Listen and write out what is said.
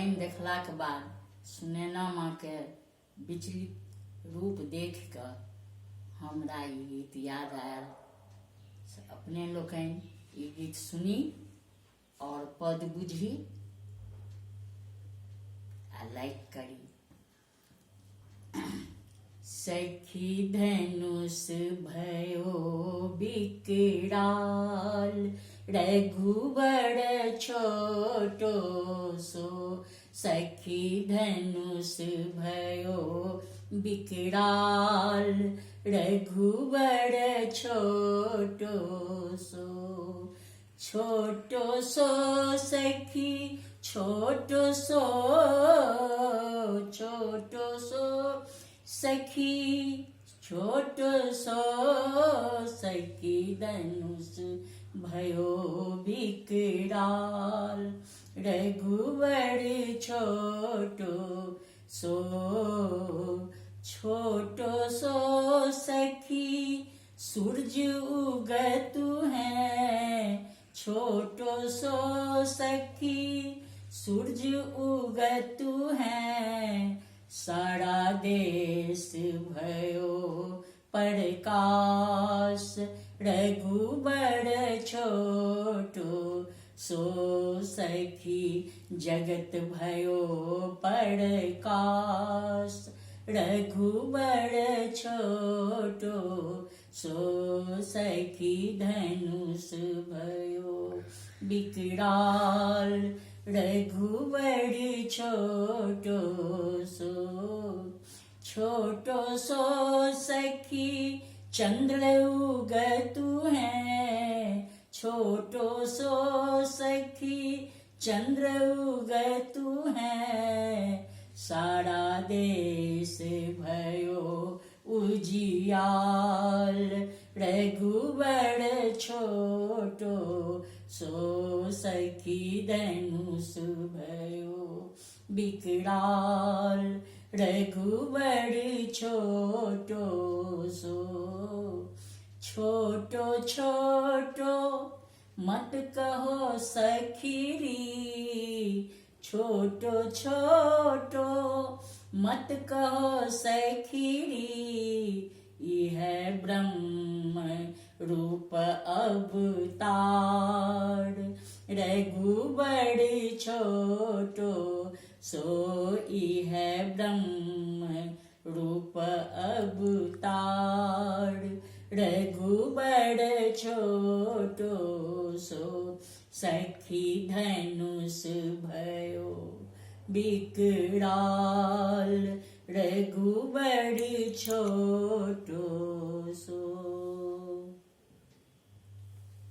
पानि देखलाक बाद सुनैना माँ के विचलित रूप देख कऽ हमरा ई गीत याद आयल। अपने लोकनि ई गीत सुनी और पद बुझी आ लाइक करी। सखी धनुष भयो विकराल, रघुबर छोटो सो। सखी धनुष भयो विकराल, रघुबर छोटो सो। छोटो सो सखी छोटो सो, छोटो सो सखी छोटो सो। सखी धनुष भयो विकराल, रघुवर छोटो सो। छोटो सो सखी सूरज उगतु है। छोटो सो सखी सूरज उगतु है। सारा देश भयो प्रकाश, रघुबर छोटो सो। सखी जगत भयो प्रकाश, रघुबर छोटो सो। सखी धनुष भयो विकराल, रघुबर छोटो सो। छोटो सो सखी चंद्र उगतु है। छोटो सो सखी चंद्र उगतु है। सारा देश भयो उजियाल, रघुबर छोटो सो। सखी धनुष भयो विकराल, रघुबर छोटो सो। छोटो छोटो मत कहो सखीरी, छोटो छोटो मत कहो सखीरी। यह ब्रह्म रूप अवतार, रघुबर छोटो सो। यह ब्रह्म रूप अवतार, रघुबर छोटो सो। सखी धनुष भयो विकराल, रघुबर छोटो